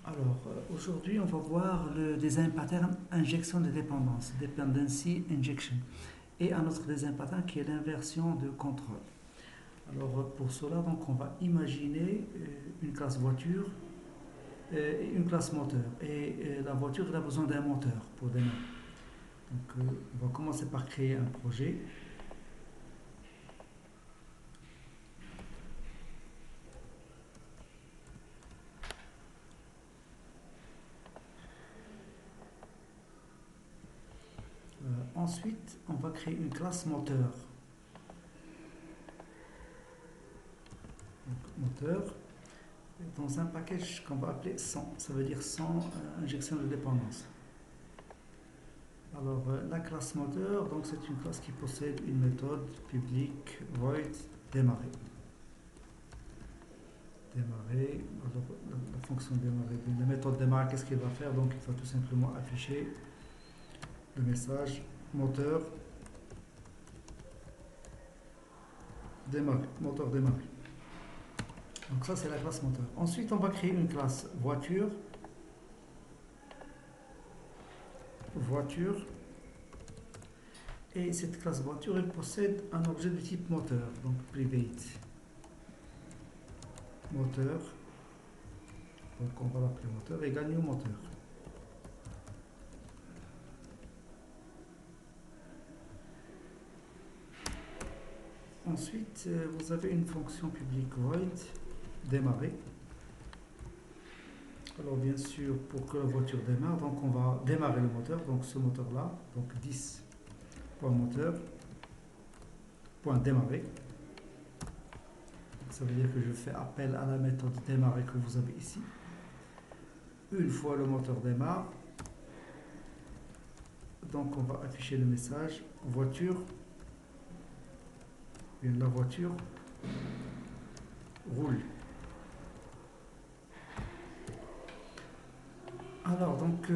Alors, aujourd'hui, on va voir le design pattern injection de dépendance, dependency injection, et un autre design pattern qui est l'inversion de contrôle. Alors, pour cela, donc, on va imaginer une classe voiture et une classe moteur. Et la voiture, elle a besoin d'un moteur pour démarrer. Donc, on va commencer par créer un projet. Ensuite, on va créer une classe moteur. Donc, moteur dans un package qu'on va appeler sans. Ça veut dire sans injection de dépendance. Alors, la classe moteur, donc c'est une classe qui possède une méthode publique void démarrer. Démarrer, alors la fonction démarrer, la méthode démarrer, qu'est-ce qu'il va faire? Donc, il va tout simplement afficher le message moteur démarrer, moteur démarrer. Donc, ça, c'est la classe moteur. Ensuite, on va créer une classe voiture. Voiture. Et cette classe voiture, elle possède un objet de type moteur, donc private. Moteur, donc on va l'appeler moteur, égale new moteur. Ensuite, vous avez une fonction publique void, démarrer. Alors bien sûr, pour que la voiture démarre, donc on va démarrer le moteur, donc ce moteur-là, donc 10.moteur, point démarrer. Ça veut dire que je fais appel à la méthode démarrer que vous avez ici. Une fois le moteur démarre, donc on va afficher le message voiture, et la voiture roule. Alors donc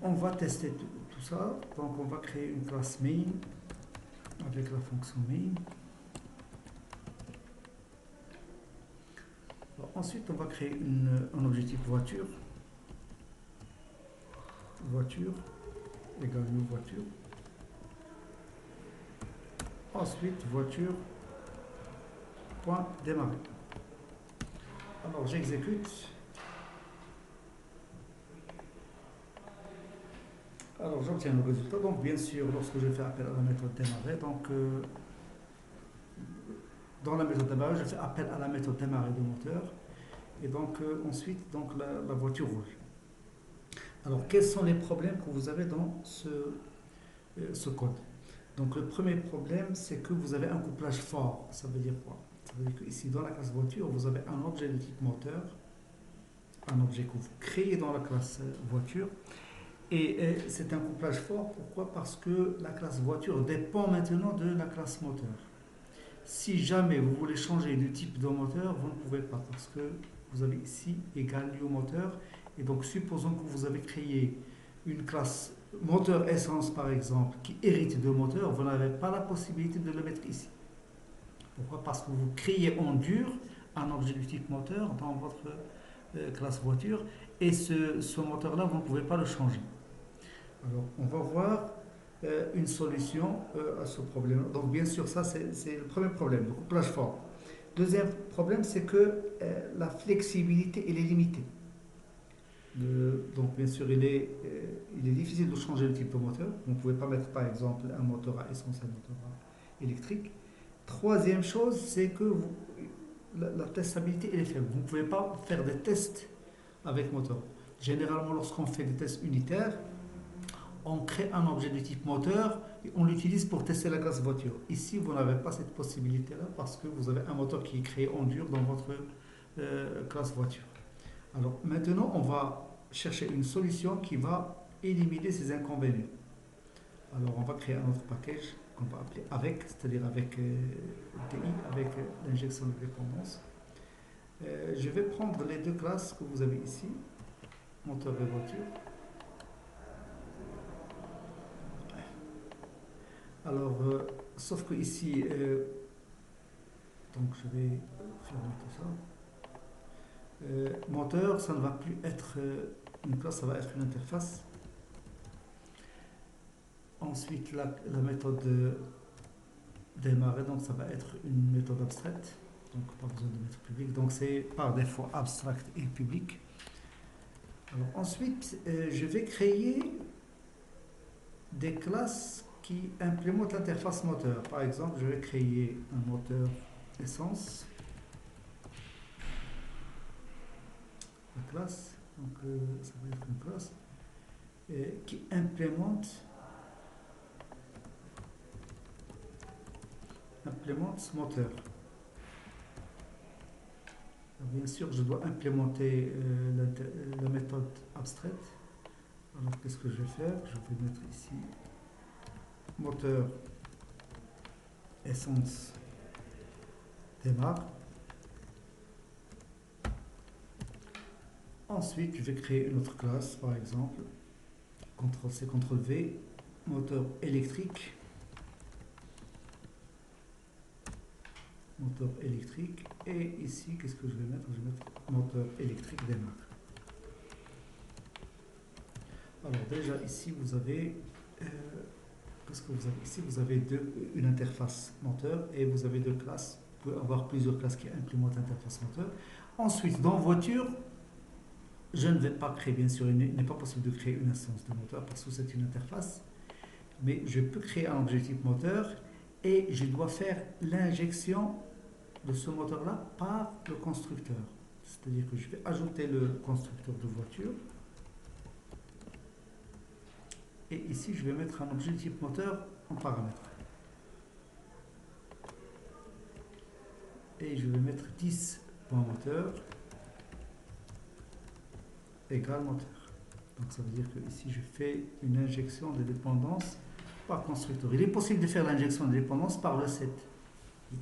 on va tester tout ça, donc on va créer une classe main avec la fonction main. Alors, ensuite on va créer un objectif voiture. Voiture égale new voiture. Ensuite voiture point démarrer. Alors j'exécute. Alors j'obtiens le résultat. Donc bien sûr, lorsque je fais appel à la méthode démarrer, donc dans la méthode démarrer, je fais appel à la méthode démarrer de moteur. Et donc ensuite, donc la voiture roule. Alors quels sont les problèmes que vous avez dans ce code? Donc le premier problème, c'est que vous avez un couplage fort. Ça veut dire quoi? Ça veut dire qu'ici, dans la classe voiture, vous avez un objet de type moteur, un objet que vous créez dans la classe voiture. Et c'est un couplage fort. Pourquoi? Parce que la classe voiture dépend maintenant de la classe moteur. Si jamais vous voulez changer de type de moteur, vous ne pouvez pas parce que vous avez ici égal new moteur. Et donc, supposons que vous avez créé une classe moteur essence, par exemple, qui hérite de moteur, vous n'avez pas la possibilité de le mettre ici. Pourquoi? Parce que vous créez en dur un objet du type moteur dans votre classe voiture et ce moteur-là, vous ne pouvez pas le changer. Alors, on va voir une solution à ce problème. Donc, bien sûr, ça, c'est le premier problème, le couplage fort. Deuxième problème, c'est que la flexibilité, elle est limitée. Donc, bien sûr, il est difficile de changer le type de moteur. Vous ne pouvez pas mettre, par exemple, un moteur à essence et un moteur à électrique. Troisième chose, c'est que la testabilité, elle est faible. Vous ne pouvez pas faire des tests avec moteur. Généralement, lorsqu'on fait des tests unitaires, on crée un objet de type moteur et on l'utilise pour tester la classe voiture. Ici, vous n'avez pas cette possibilité-là parce que vous avez un moteur qui est créé en dur dans votre classe voiture. Alors maintenant, on va chercher une solution qui va éliminer ces inconvénients. Alors on va créer un autre package qu'on va appeler avec, c'est-à-dire avec TI, avec l'injection de dépendance. Je vais prendre les deux classes que vous avez ici, moteur et voiture. Alors, sauf que ici, donc je vais fermer tout ça. Moteur, ça ne va plus être une classe, ça va être une interface. Ensuite, la méthode démarrer, donc ça va être une méthode abstraite, donc pas besoin de mettre public, donc c'est par défaut abstract et public. Alors ensuite, je vais créer des classes qui implémentent l'interface moteur. Par exemple, je vais créer un moteur essence, la classe, donc ça va être une classe qui implémente ce moteur. Alors, bien sûr, je dois implémenter la méthode abstraite. Alors, qu'est-ce que je vais faire? Je vais mettre ici moteur essence démarre. Ensuite, je vais créer une autre classe, par exemple, CTRL-C, CTRL-V, moteur électrique. Moteur électrique. Et ici, qu'est-ce que je vais mettre? Je vais mettre moteur électrique démarre. Alors déjà ici vous avez vous avez une interface moteur et vous avez deux classes. Vous pouvez avoir plusieurs classes qui implémentent l'interface moteur. Ensuite, dans voiture, je ne vais pas créer, bien sûr, il n'est pas possible de créer une instance de moteur parce que c'est une interface, mais je peux créer un objectif moteur et je dois faire l'injection de ce moteur-là par le constructeur. C'est-à-dire que je vais ajouter le constructeur de voiture. Et ici, je vais mettre un objet type moteur en paramètre. Et je vais mettre 10.moteur égale moteur. Donc ça veut dire que ici, je fais une injection de dépendance par constructeur. Il est possible de faire l'injection de dépendance par le set.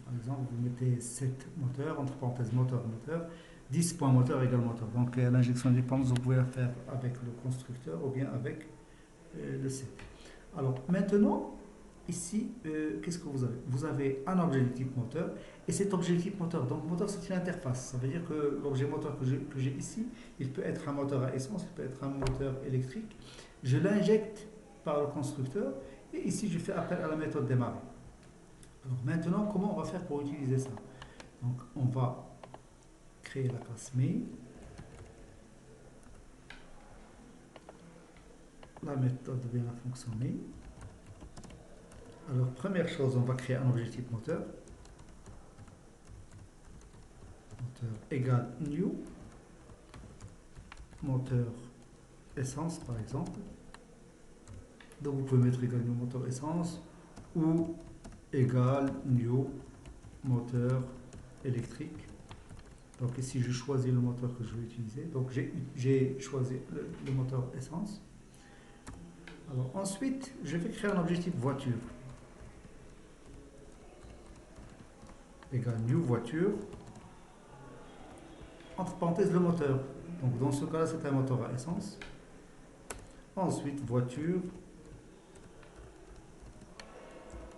Par exemple, vous mettez set moteur, entre parenthèses moteur, 10.moteur égale moteur. Donc l'injection de dépendance, vous pouvez la faire avec le constructeur ou bien avec le set. Alors maintenant, ici, qu'est-ce que vous avez? Vous avez un objet de type moteur et cet objet de type moteur, donc moteur c'est une interface, ça veut dire que l'objet moteur que j'ai ici, il peut être un moteur à essence, il peut être un moteur électrique. Je l'injecte par le constructeur et ici je fais appel à la méthode démarrer. Alors maintenant, comment on va faire pour utiliser ça? Donc on va créer la classe main. La méthode devient la fonction main. Alors, première chose, on va créer un objet type moteur. Moteur égale new. Moteur essence, par exemple. Donc, vous pouvez mettre égal new moteur essence ou égal new moteur électrique. Donc, ici, je choisis le moteur que je vais utiliser. Donc, j'ai choisi le moteur essence. Alors ensuite, je vais créer un objet type voiture. Égal new voiture. Entre parenthèses le moteur. Donc dans ce cas-là, c'est un moteur à essence. Ensuite, voiture.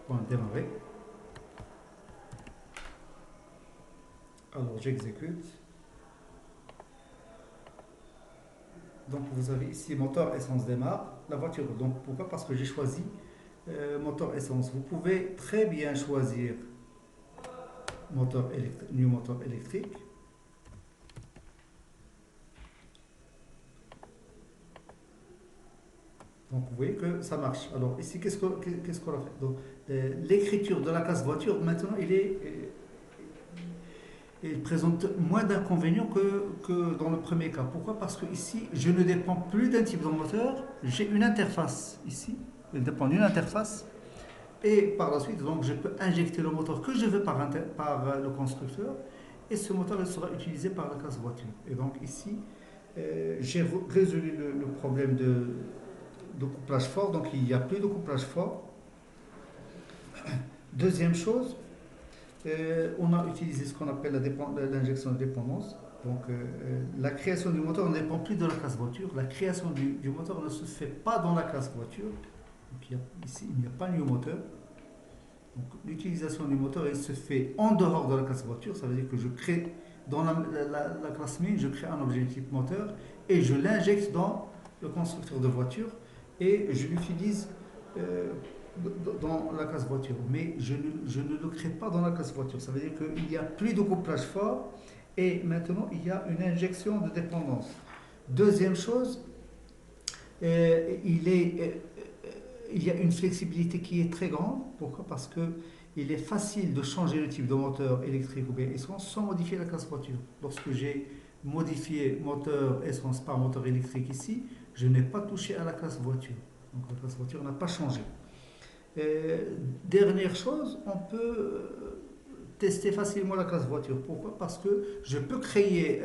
Point démarrer. Alors j'exécute. Donc vous avez ici moteur essence démarre, la voiture. Donc pourquoi? Parce que j'ai choisi moteur essence. Vous pouvez très bien choisir new moteur électrique. Donc vous voyez que ça marche. Alors ici, qu'est-ce qu'on a fait? Donc l'écriture de la classe voiture, maintenant, il présente moins d'inconvénients que dans le premier cas. Pourquoi? Parce que ici, je ne dépends plus d'un type de moteur, j'ai une interface ici, elle dépend d'une interface, et par la suite, donc, je peux injecter le moteur que je veux par le constructeur, et ce moteur il sera utilisé par la classe voiture. Et donc ici, j'ai résolu le problème de couplage fort, donc il n'y a plus de couplage fort. Deuxième chose, on a utilisé ce qu'on appelle l'injection de dépendance. Donc la création du moteur ne dépend plus de la classe voiture. La création du moteur ne se fait pas dans la classe voiture. Donc ici, il n'y a pas de new moteur. Donc l'utilisation du moteur, elle se fait en dehors de la classe voiture. Ça veut dire que je crée dans la classe main, je crée un objet de type moteur et je l'injecte dans le constructeur de voiture et je l'utilise euh, dans la classe voiture. Mais je ne le crée pas dans la classe voiture. Ça veut dire qu'il n'y a plus de couplage fort et maintenant il y a une injection de dépendance. Deuxième chose, il y a une flexibilité qui est très grande. Pourquoi? Parce que il est facile de changer le type de moteur électrique ou bien essence sans modifier la classe voiture. Lorsque j'ai modifié moteur essence par moteur électrique ici, je n'ai pas touché à la classe voiture. Donc la classe voiture n'a pas changé. Dernière chose, on peut tester facilement la classe voiture. Pourquoi? Parce que je peux créer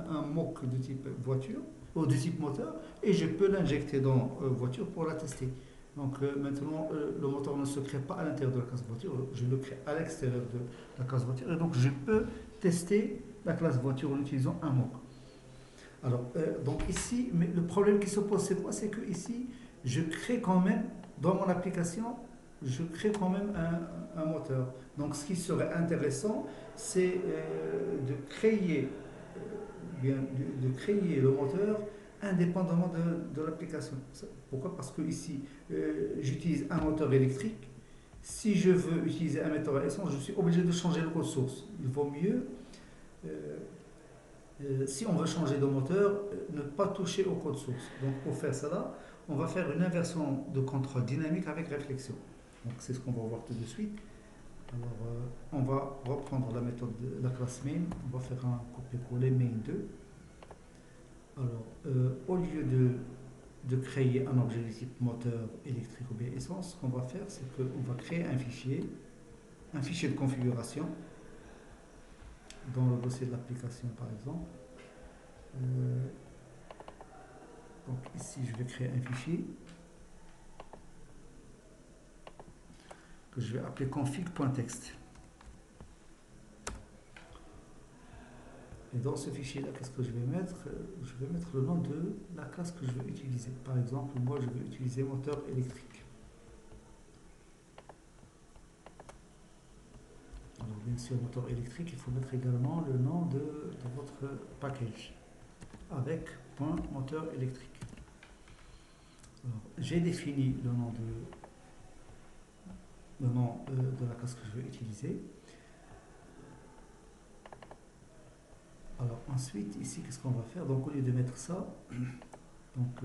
un mock de type voiture ou de type moteur et je peux l'injecter dans voiture pour la tester. Donc maintenant, le moteur ne se crée pas à l'intérieur de la classe voiture, je le crée à l'extérieur de la classe voiture. Et donc je peux tester la classe voiture en utilisant un mock. Alors, donc ici, mais le problème qui se pose, c'est quoi? C'est que ici, je crée quand même, dans mon application, je crée quand même un moteur. Donc ce qui serait intéressant, c'est de créer le moteur indépendamment de l'application. Pourquoi? Parce que ici, j'utilise un moteur électrique. Si je veux utiliser un moteur à essence, je suis obligé de changer le code source. Il vaut mieux, euh, si on veut changer de moteur, ne pas toucher au code source. Donc pour faire cela, on va faire une inversion de contrôle dynamique avec réflexion. Donc c'est ce qu'on va voir tout de suite. Alors on va reprendre la méthode de la classe main, on va faire un copier-coller main 2. Alors au lieu de créer un objet de type moteur électrique ou bien essence, ce qu'on va faire, c'est qu'on va créer un fichier de configuration dans le dossier de l'application par exemple. Euh, donc ici, je vais créer un fichier que je vais appeler config.txt. Et dans ce fichier-là, qu'est-ce que je vais mettre? Je vais mettre le nom de la classe que je veux utiliser. Par exemple, moi, je veux utiliser moteur électrique. Alors, bien sûr, moteur électrique, il faut mettre également le nom de votre package avec point moteur électrique. J'ai défini le nom de la classe que je veux utiliser. Alors ensuite, ici, qu'est-ce qu'on va faire? Donc au lieu de mettre ça, donc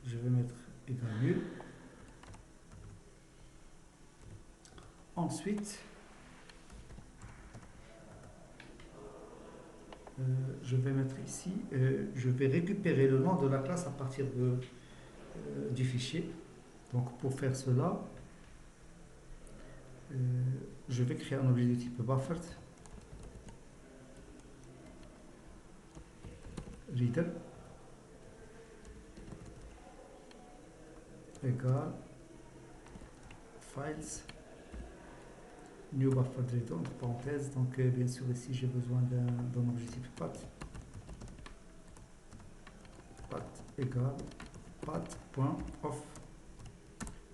je vais mettre égal nul. Ensuite, je vais mettre ici, je vais récupérer le nom de la classe à partir du fichier. Donc pour faire cela, je vais créer un objet de type buffered reader égale files new buffered reader entre parenthèses. Donc bien sûr ici j'ai besoin d'un objet type path égale path.off.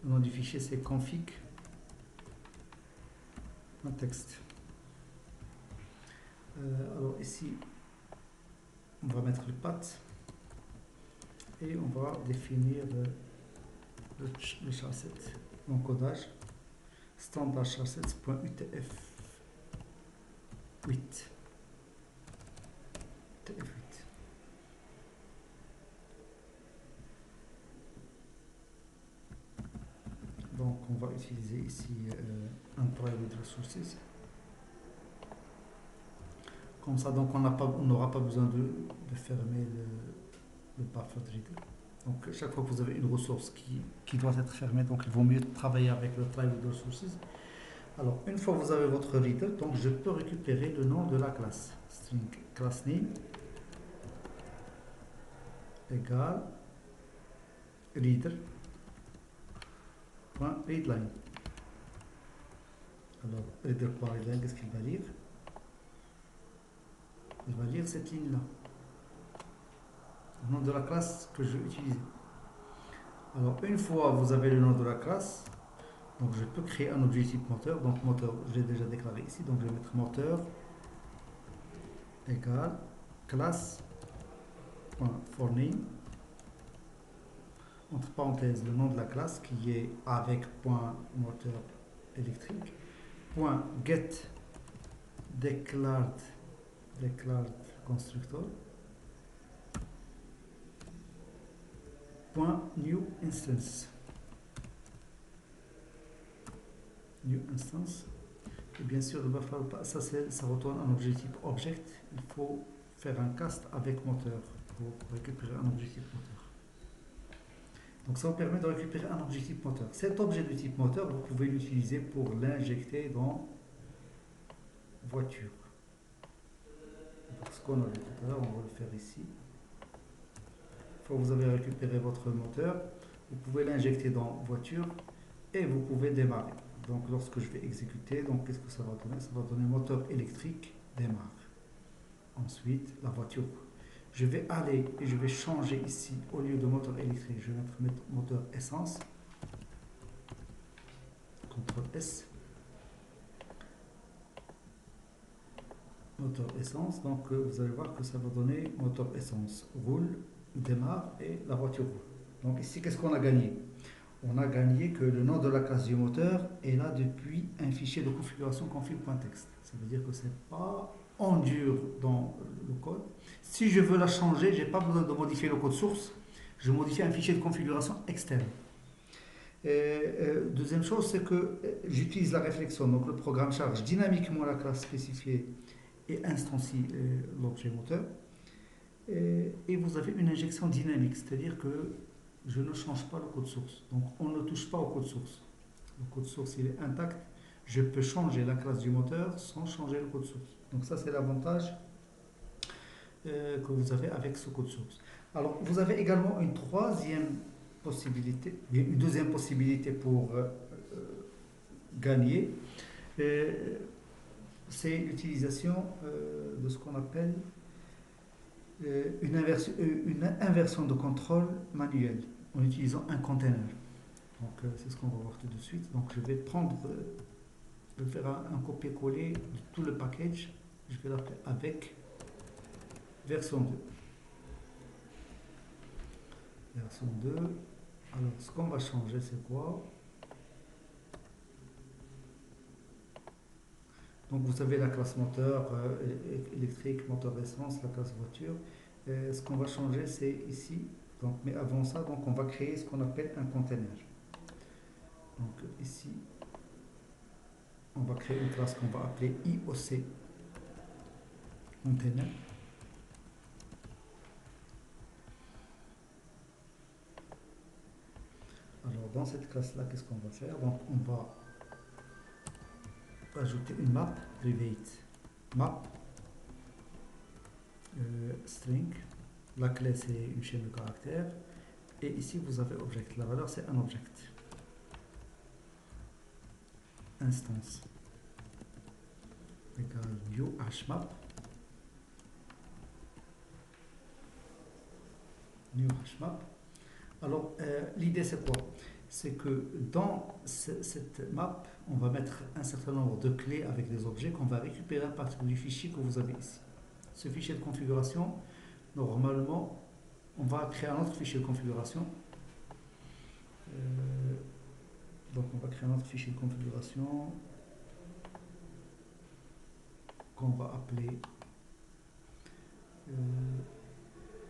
Le nom du fichier c'est config texte. Alors ici on va mettre le path et on va définir le charset, l'encodage standard charset.utf8 TF8. Donc on va utiliser ici un private resources. Comme ça, donc on n'aura pas besoin de fermer le buffer reader. Donc chaque fois que vous avez une ressource qui doit être fermée, donc il vaut mieux travailler avec le private resources. Alors une fois que vous avez votre reader, donc je peux récupérer le nom de la classe. String class name égale reader.readline. Alors reader.readline, qu'est-ce qu'il va lire? Il va lire cette ligne-là, le nom de la classe que je vais utiliser. Alors, une fois que vous avez le nom de la classe, donc je peux créer un objet type moteur. Donc, moteur, je l'ai déjà déclaré ici, donc je vais mettre moteur égale classe for name, entre parenthèses le nom de la classe qui est avec point moteur électrique, point get declared constructor, point new instance. Et bien sûr, ça retourne un objet type object. Il faut faire un cast avec moteur pour récupérer un objet type moteur. Donc ça vous permet de récupérer un objet type moteur. Cet objet de type moteur, vous pouvez l'utiliser pour l'injecter dans voiture. Donc ce qu'on a vu tout à l'heure, on va le faire ici. Une fois que vous avez récupéré votre moteur, vous pouvez l'injecter dans voiture et vous pouvez démarrer. Donc lorsque je vais exécuter, donc qu'est-ce que ça va donner? Ça va donner moteur électrique démarre. Ensuite, la voiture. Je vais aller et je vais changer ici, au lieu de moteur électrique, je vais mettre moteur essence. CTRL S. Moteur essence, donc vous allez voir que ça va donner moteur essence roule, démarre et la voiture roule. Donc ici, qu'est-ce qu'on a gagné? On a gagné que le nom de la classe du moteur est là depuis un fichier de configuration config.txt. Ça veut dire que c'est pas en dur dans le code. Si je veux la changer, j'ai pas besoin de modifier le code source. Je modifie un fichier de configuration externe. Deuxième chose, c'est que j'utilise la réflexion. Donc le programme charge dynamiquement la classe spécifiée et instancie l'objet moteur. Et vous avez une injection dynamique, c'est-à-dire que je ne change pas le code source. Donc on ne touche pas au code source. Le code source il est intact. Je peux changer la classe du moteur sans changer le code source. Donc ça c'est l'avantage que vous avez avec ce code source. Alors vous avez également une troisième possibilité, une deuxième possibilité pour gagner. C'est l'utilisation de ce qu'on appelle une inversion de contrôle manuel en utilisant un container. Donc c'est ce qu'on va voir tout de suite. Donc je vais faire un copier-coller de tout le package. Je vais l'appeler avec version 2. Version 2. Alors ce qu'on va changer c'est quoi? Donc vous avez la classe moteur électrique, moteur essence, la classe voiture. Ce qu'on va changer c'est ici. Donc, mais avant ça, donc, on va créer ce qu'on appelle un container. Donc ici, on va créer une classe qu'on va appeler IOC container. Alors dans cette classe-là, qu'est-ce qu'on va faire? Donc on va ajouter une map private map string. La clé c'est une chaîne de caractères et ici vous avez object. La valeur c'est un object. Instance égale new hmap. New hmap. Alors l'idée c'est quoi? C'est que dans cette map, on va mettre un certain nombre de clés avec des objets qu'on va récupérer à partir du fichier que vous avez ici. Ce fichier de configuration, normalement, on va créer un autre fichier de configuration. Donc on va créer un autre fichier de configuration qu'on va appeler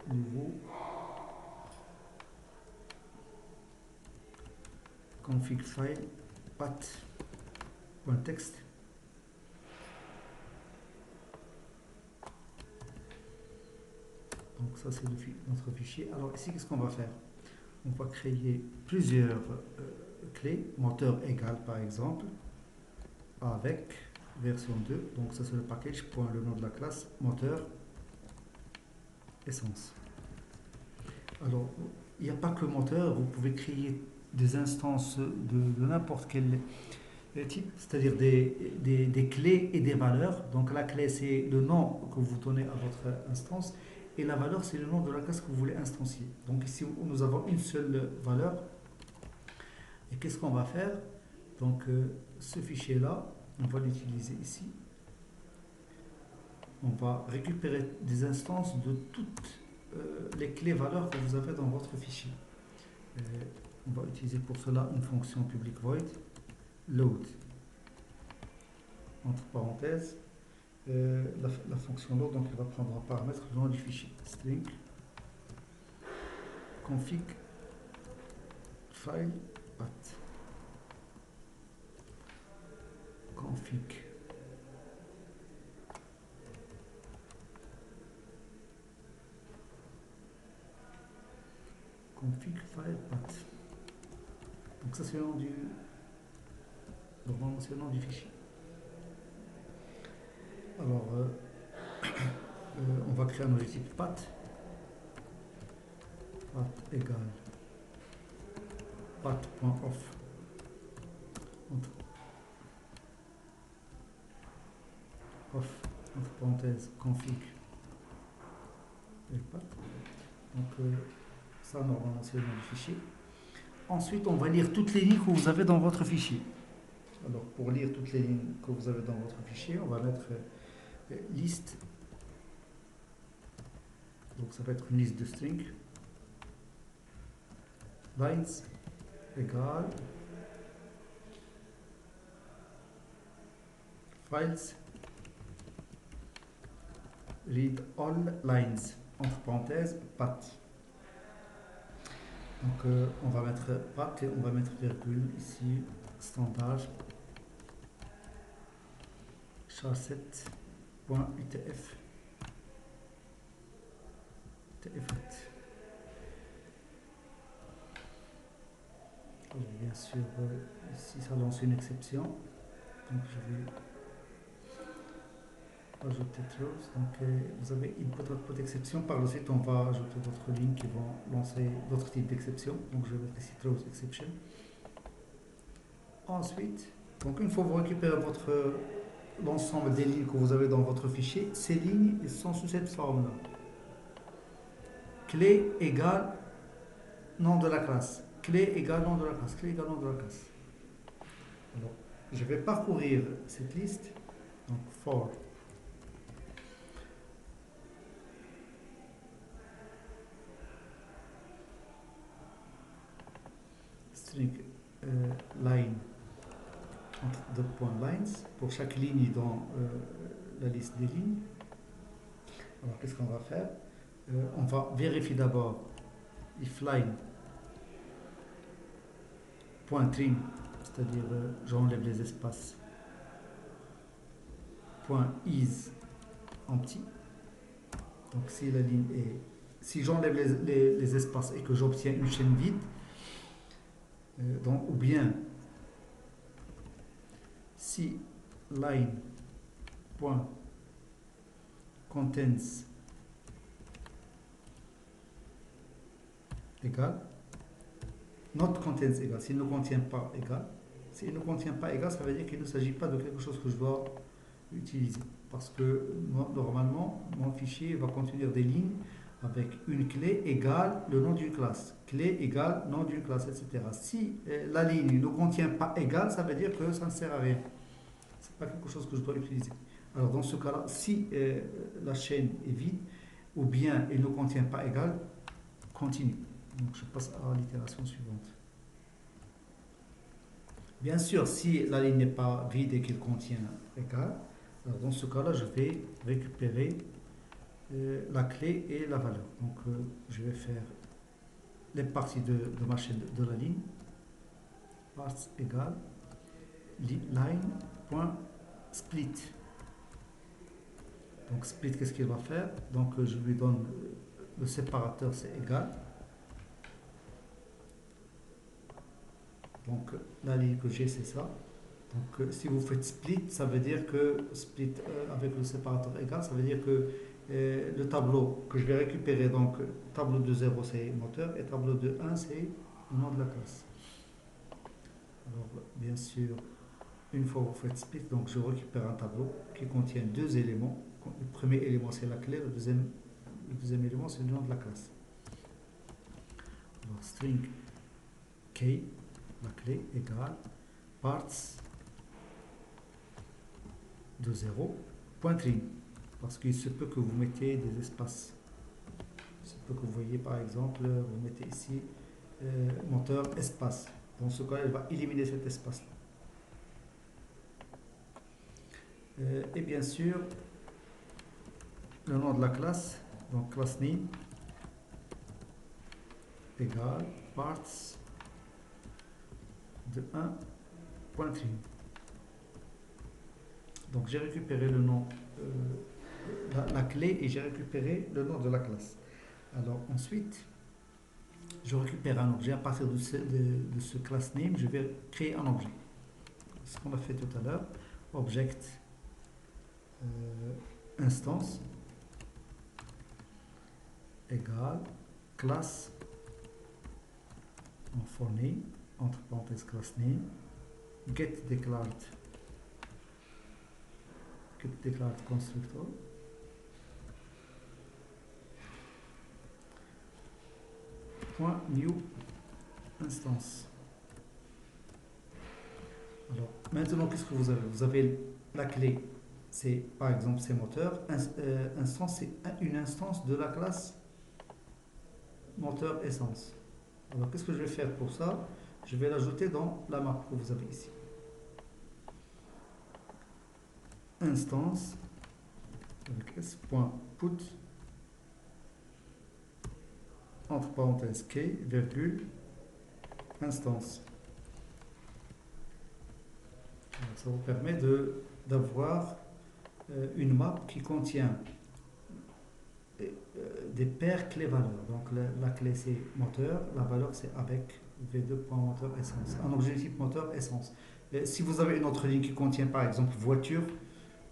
nouveau config file path.txt. Donc ça c'est notre fichier. Alors ici qu'est-ce qu'on va faire? On va créer plusieurs clés, moteur égal par exemple, avec version 2. Donc ça c'est le package, point le nom de la classe, moteur essence. Alors il n'y a pas que moteur, vous pouvez créer des instances de n'importe quel type, c'est-à-dire des clés et des valeurs. Donc la clé c'est le nom que vous donnez à votre instance et la valeur c'est le nom de la classe que vous voulez instancier. Donc ici nous avons une seule valeur et qu'est-ce qu'on va faire? Donc ce fichier là on va l'utiliser ici on va récupérer des instances de toutes les clés valeurs que vous avez dans votre fichier. On va utiliser pour cela une fonction public void load entre parenthèses. La fonction load, donc elle va prendre en paramètre le nom du fichier string config file path config file path. Donc ça c'est le nom du normalement c'est le nom du fichier. Alors on va créer un objet type path égale path.off entre parenthèses config et path. Donc ça normalement c'est le nom du fichier. Ensuite on va lire toutes les lignes que vous avez dans votre fichier. Alors pour lire toutes les lignes que vous avez dans votre fichier, on va mettre liste. Donc ça va être une liste de string. Lines égale files read all lines entre parenthèses path. Donc on va mettre path et on va mettre virgule ici standard char7.utf bien sûr ici ça lance une exception, donc je vais ajouter throws. Donc vous avez input exception, par la suite on va ajouter d'autres lignes qui vont lancer d'autres types d'exceptions, donc je vais mettre ici throws exception. Ensuite, donc une fois que vous récupérez l'ensemble des lignes que vous avez dans votre fichier, ces lignes ils sont sous cette forme là: clé égale nom de la classe, clé égale nom de la classe, clé égale nom de la classe. Alors, je vais parcourir cette liste, donc for string line entre deux points lines pour chaque ligne dans la liste des lignes. Alors qu'est-ce qu'on va faire? On va vérifier d'abord if line point trim, c'est-à-dire j'enlève les espaces, point is empty. Donc si la ligne est, si j'enlève les espaces et que j'obtiens une chaîne vide, donc, ou bien si line point contains égal, not contains égal, s'il ne contient pas égal, s'il ne contient pas égal, ça veut dire qu'il ne s'agit pas de quelque chose que je dois utiliser, parce que normalement mon fichier va contenir des lignes avec une clé égale le nom d'une classe, clé égale nom d'une classe, etc. Si la ligne ne contient pas égal, ça veut dire que ça ne sert à rien, c'est pas quelque chose que je dois utiliser. Alors dans ce cas-là, si la chaîne est vide ou bien elle ne contient pas égal, continue. Donc je passe à l'itération suivante. Bien sûr, si la ligne n'est pas vide et qu'elle contient égal, alors dans ce cas-là, je vais récupérer la clé et la valeur. Donc je vais faire les parties de ma chaîne de la ligne, parts égale line.split. Donc split, qu'est-ce qu'il va faire? Donc je lui donne le séparateur, c'est égal. Donc la ligne que j'ai, c'est ça. Donc si vous faites split, ça veut dire que split avec le séparateur égal, ça veut dire que le tableau que je vais récupérer, donc tableau de 0 c'est moteur et tableau de 1 c'est le nom de la classe. Alors bien sûr, une fois que vous faites split, donc je récupère un tableau qui contient deux éléments. Le premier élément c'est la clé, le deuxième élément c'est le nom de la classe. Alors string key, la clé égale parts de 0 point trim. parce qu'il se peut que vous mettez des espaces. Il se peut que vous voyez par exemple, vous mettez ici moteur espace. Dans ce cas, elle va éliminer cet espace-là. Et bien sûr, le nom de la classe, donc class name égale parts de 1.trim. Donc j'ai récupéré le nom, la clé, et j'ai récupéré le nom de la classe. Alors ensuite, je récupère un objet. À partir de ce class name, je vais créer un objet. Ce qu'on a fait tout à l'heure, object instance égale classe en for name, entre parenthèses class name, get declared constructor, point new instance. Alors maintenant, qu'est-ce que vous avez? Vous avez la clé, c'est par exemple c'est moteur. Instance, c'est une instance de la classe moteur essence. Alors qu'est-ce que je vais faire pour ça? Je vais l'ajouter dans la map que vous avez ici. Instance avec s.put entre parenthèses key, virgule, instance. Alors, ça vous permet d'avoir une map qui contient des paires clés-valeurs. Donc la clé c'est moteur, la valeur c'est avec v2.moteur essence. Un objet type moteur essence. Si vous avez une autre ligne qui contient par exemple voiture,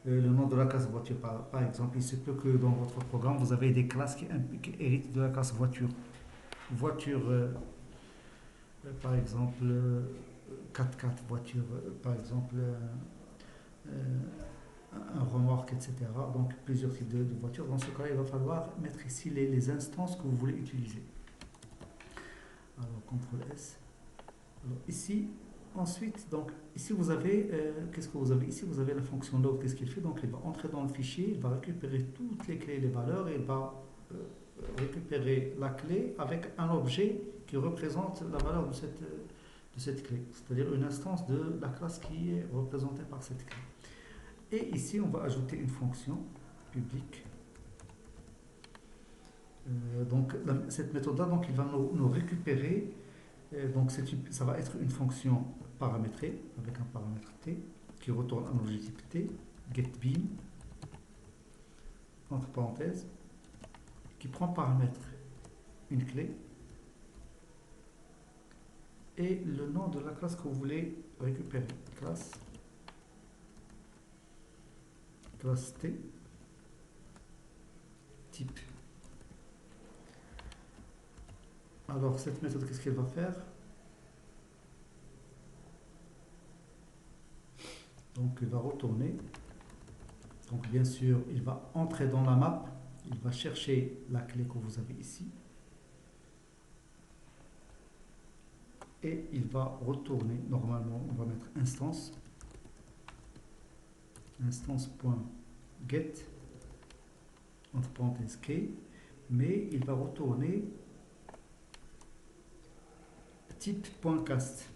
le nom de la classe voiture par exemple, il se peut que dans votre programme vous avez des classes qui héritent de la classe voiture. Voiture par exemple 4x4 voiture, par exemple un remorque, etc. Donc plusieurs types de voitures. Dans ce cas-là, il va falloir mettre ici les instances que vous voulez utiliser. Alors CTRL S. Alors ici, ensuite, donc ici vous avez, qu'est-ce que vous avez ici? Vous avez la fonction load. Qu'est-ce qu'il fait? Donc il va entrer dans le fichier, il va récupérer toutes les clés et les valeurs, et il va récupérer la clé avec un objet qui représente la valeur de cette clé, c'est-à-dire une instance de la classe qui est représentée par cette clé. Et ici, on va ajouter une fonction publique. Donc cette méthode-là, donc il va nous récupérer. Donc ça va être une fonction paramétrée avec un paramètre t qui retourne un objet type t, getBeam entre parenthèses, qui prend paramètre une clé et le nom de la classe que vous voulez récupérer. Classe T type. Alors cette méthode, qu'est-ce qu'elle va faire? Donc il va retourner. Donc bien sûr, il va entrer dans la map, il va chercher la clé que vous avez ici. Et il va retourner, normalement on va mettre instance instance.get entre parenthèses key, mais il va retourner type.cast.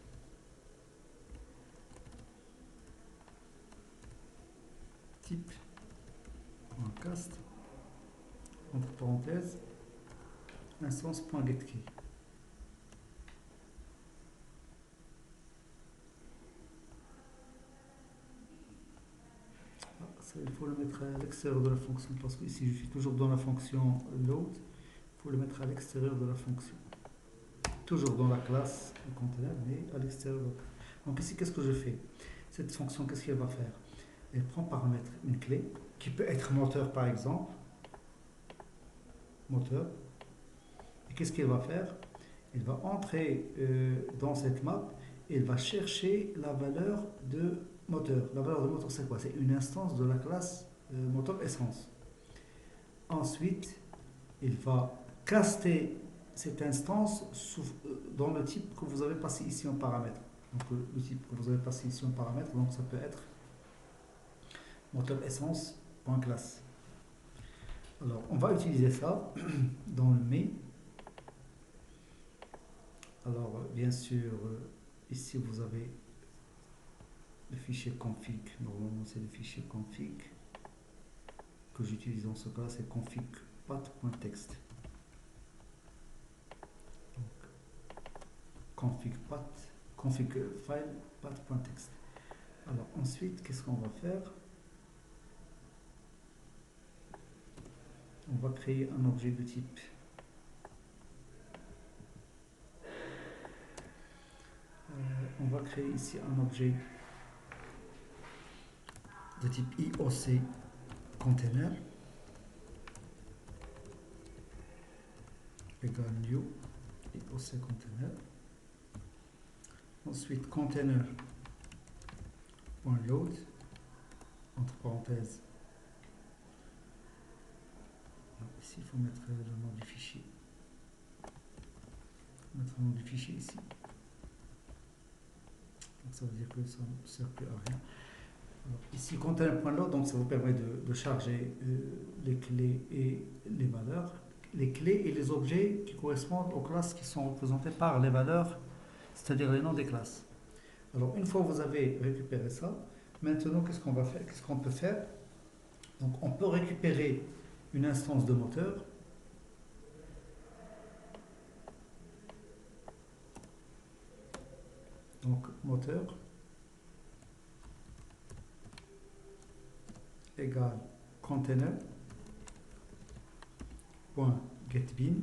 Type.cast entre parenthèses instance.getKey. Il faut le mettre à l'extérieur de la fonction, parce que ici je suis toujours dans la fonction load, il faut le mettre à l'extérieur de la fonction. Toujours dans la classe du conteneur, mais à l'extérieur. Donc ici, qu'est-ce que je fais? Cette fonction, qu'est-ce qu'elle va faire? Elle prend paramètre une clé, qui peut être moteur par exemple. Moteur. Et qu'est-ce qu'elle va faire? Elle va entrer dans cette map et elle va chercher la valeur de moteur. La valeur de moteur, c'est quoi? C'est une instance de la classe moteur essence. Ensuite, il va caster cette instance dans le type que vous avez passé ici en paramètre. Donc le type que vous avez passé ici en paramètre, donc ça peut être moteur essence.classe. Alors, on va utiliser ça dans le mais. Alors, bien sûr, ici vous avez le fichier config. Normalement, c'est le fichier config que j'utilise dans ce cas, c'est config path.txt. Donc, config file path.txt. Alors, ensuite, qu'est-ce qu'on va faire? On va créer un objet de type on va créer ici un objet de type IOC container égale new IOC container. Ensuite container.load entre parenthèses. Ici il faut mettre le nom du fichier. Mettre le nom du fichier ici. Donc ça veut dire que ça ne sert plus à rien. Alors, ici container.load, donc ça vous permet de charger les clés et les valeurs. Les clés et les objets qui correspondent aux classes qui sont représentées par les valeurs, c'est-à-dire les noms des classes. Alors une fois que vous avez récupéré ça, maintenant qu'est-ce qu'on va faire? Qu'est-ce qu'on peut faire? Donc on peut récupérer une instance de moteur. Donc moteur égale container.getBean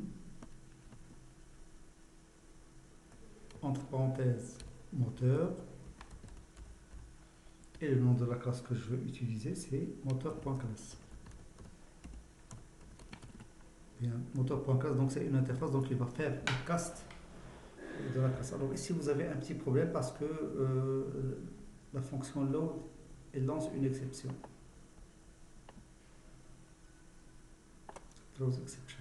entre parenthèses moteur et le nom de la classe que je veux utiliser c'est moteur.class. Bien, moteur.class, donc c'est une interface, donc il va faire le cast de la classe. Alors ici vous avez un petit problème parce que la fonction load elle lance une exception. Throws exception.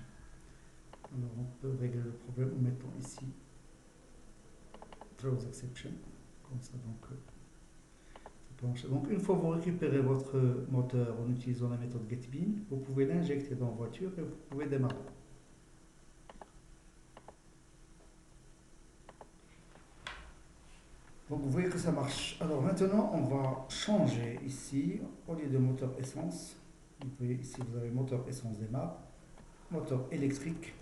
Alors on peut régler le problème en mettant ici throws exception comme ça, donc ça peut marcher. Donc une fois que vous récupérez votre moteur en utilisant la méthode getBean, vous pouvez l'injecter dans la voiture et vous pouvez démarrer. Donc vous voyez que ça marche. Alors maintenant on va changer ici, au lieu de moteur essence, vous voyez ici vous avez moteur essence démarre, moteur électrique.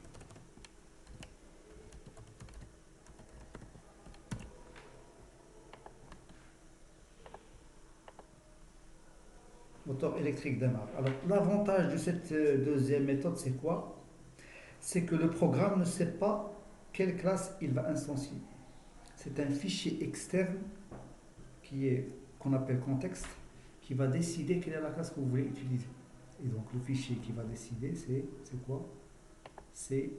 Moteur électrique démarre. Alors l'avantage de cette deuxième méthode c'est quoi? C'est que le programme ne sait pas quelle classe il va instancier. C'est un fichier externe qu'on appelle contexte qui va décider quelle est la classe que vous voulez utiliser. Et donc le fichier qui va décider c'est quoi? C'est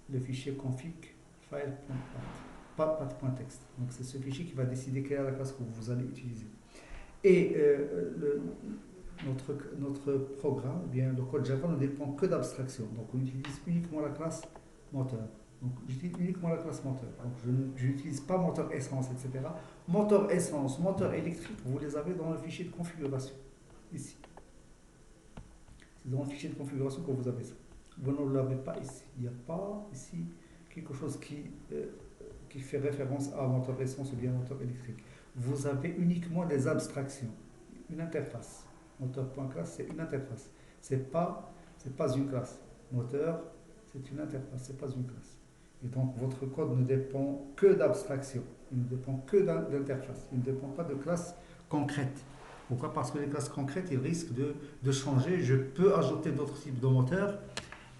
le fichier config file.path.txt. Donc c'est ce fichier qui va décider quelle est la classe que vous allez utiliser. Et notre programme, eh bien, le code Java ne dépend que d'abstraction. Donc on utilise uniquement la classe moteur. Donc j'utilise uniquement la classe moteur. Donc je n'utilise pas moteur essence, etc. Moteur essence, moteur électrique, vous les avez dans le fichier de configuration. Ici. C'est dans le fichier de configuration que vous avez ça. Vous ne l'avez pas ici. Il n'y a pas ici quelque chose qui fait référence à moteur essence ou bien moteur électrique. Vous avez uniquement des abstractions, une interface. Moteur.class, c'est une interface. C'est pas une classe. Moteur, c'est une interface, c'est pas une classe. Et donc votre code ne dépend que d'abstraction. Il ne dépend que d'interface. Il ne dépend pas de classe concrète. Pourquoi? Parce que les classes concrètes, ils risquent de changer. Je peux ajouter d'autres types de moteurs.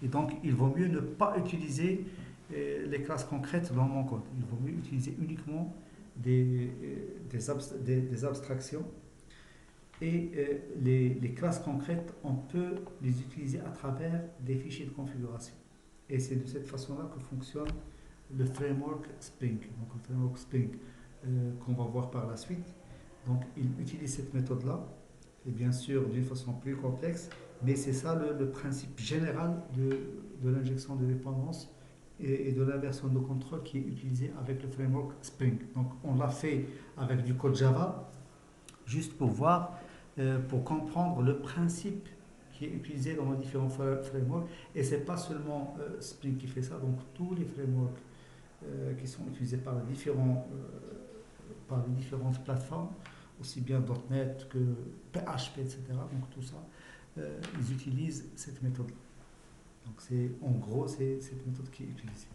Et donc, il vaut mieux ne pas utiliser les classes concrètes dans mon code. Il vaut mieux utiliser uniquement des abstractions. Et les classes concrètes, on peut les utiliser à travers des fichiers de configuration. Et c'est de cette façon-là que fonctionne le framework Spring. Donc, le framework Spring qu'on va voir par la suite. Donc, il utilise cette méthode-là. Et bien sûr, d'une façon plus complexe. Mais c'est ça le principe général de l'injection de dépendance et de l'inversion de contrôle qui est utilisé avec le framework Spring. Donc on l'a fait avec du code Java, juste pour voir, pour comprendre le principe qui est utilisé dans les différents frameworks. Et c'est pas seulement Spring qui fait ça, donc tous les frameworks qui sont utilisés par les différentes plateformes, aussi bien .NET que PHP, etc. Donc tout ça, ils utilisent cette méthode-là. Donc c'est en gros c'est cette méthode qui est utilisée.